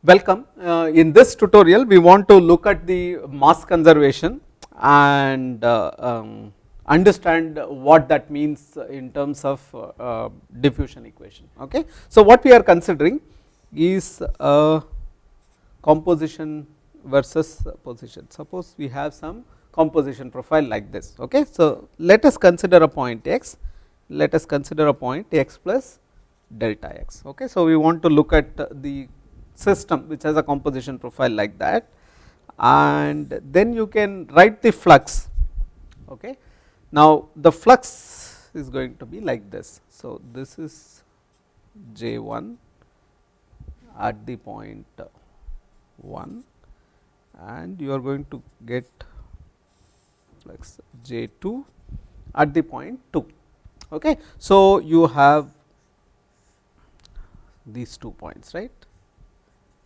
Welcome. In this tutorial we want to look at the mass conservation and understand what that means in terms of diffusion equation. Okay. So, what we are considering is composition versus position. Suppose we have some composition profile like this. Okay. So, let us consider a point x, let us consider a point x plus delta x. Okay. So, we want to look at the system which has a composition profile like that, and then you can write the flux. Okay. Now, the flux is going to be like this. So, this is J1 at the point 1 and you are going to get flux J2 at the point 2. Okay. So, you have these 2 points, right,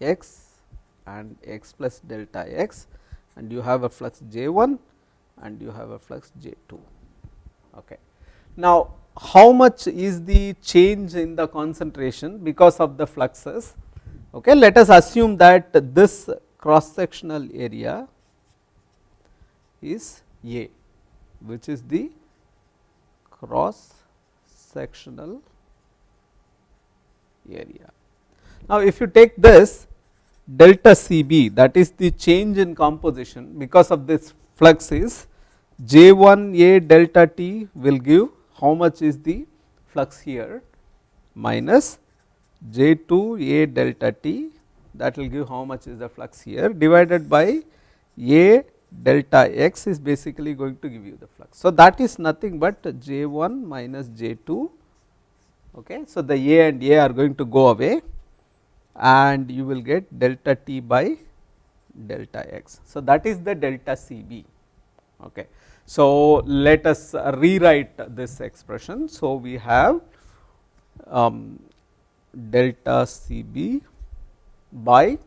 x and x plus delta x, and you have a flux J1 and you have a flux J2. Okay. Now, how much is the change in the concentration because of the fluxes? Okay. Let us assume that this cross sectional area is A, which is the cross sectional area. Now, if you take this delta Cb, that is the change in composition because of this flux, is J1A delta T will give how much is the flux here minus J2A delta T, that will give how much is the flux here, divided by A delta x is basically going to give you the flux. So, that is nothing but J1 minus J2. Okay. So, the A and A are going to go away and you will get delta T by delta x. So, that is the delta Cb. Okay. So, let us rewrite this expression. So, we have delta Cb by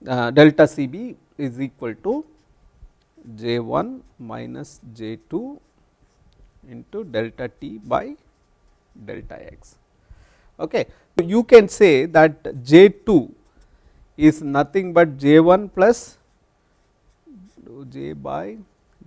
delta Cb is equal to J1 minus J2 into delta T by delta x. Okay. So, you can say that J2 is nothing but J1 plus dou J by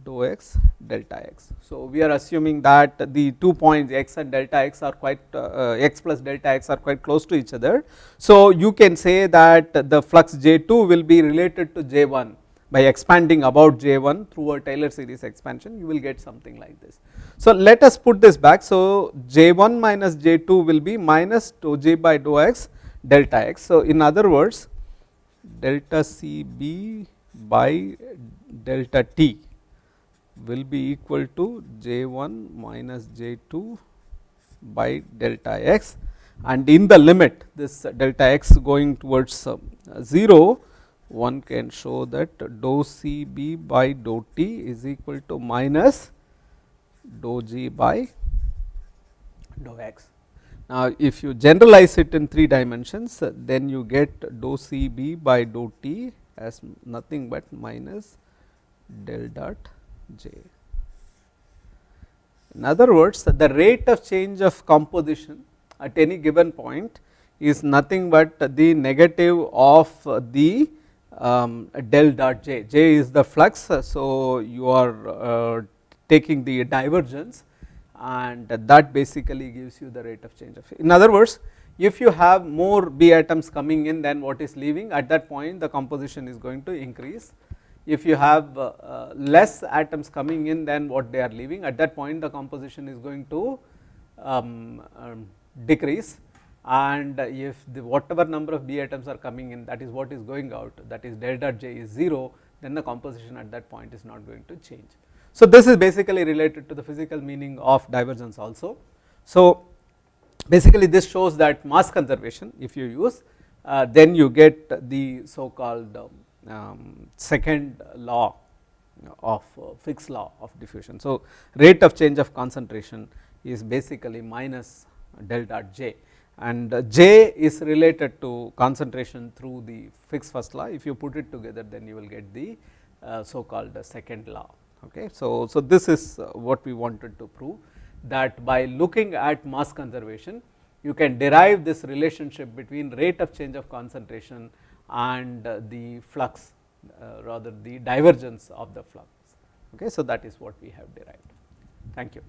dou x delta x. So, we are assuming that the 2 points x and delta x are quite x plus delta x are quite close to each other. So, you can say that the flux J2 will be related to J1 by expanding about J1 through a Taylor series expansion, you will get something like this. So, let us put this back. So, J1 minus J2 will be minus dou J by dou x delta x. So, in other words, delta Cb by delta T will be equal to J1 minus J2 by delta x, and in the limit this delta x going towards 0, one can show that dou Cb by dou T is equal to minus dou G by dou x. Now, if you generalize it in 3 dimensions, then you get dou Cb by dou T as nothing but minus del dot J. In other words, the rate of change of composition at any given point is nothing but the negative of the del dot J. J is the flux. So, you are taking the divergence and that basically gives you the rate of change of. In other words, if you have more B atoms coming in than what is leaving, at that point the composition is going to increase. If you have less atoms coming in than what they are leaving, at that point the composition is going to decrease, and if the whatever number of B atoms are coming in, that is what is going out, that is del dot J is 0, then the composition at that point is not going to change. So, this is basically related to the physical meaning of divergence also. So, basically this shows that mass conservation, if you use, then you get the so called second law of Fick's law of diffusion. So, rate of change of concentration is basically minus del dot J, and J is related to concentration through the Fick's first law. If you put it together, then you will get the so called second law. Okay. So, this is what we wanted to prove, that by looking at mass conservation, you can derive this relationship between rate of change of concentration and the flux, rather the divergence of the flux. Okay. So, that is what we have derived. Thank you.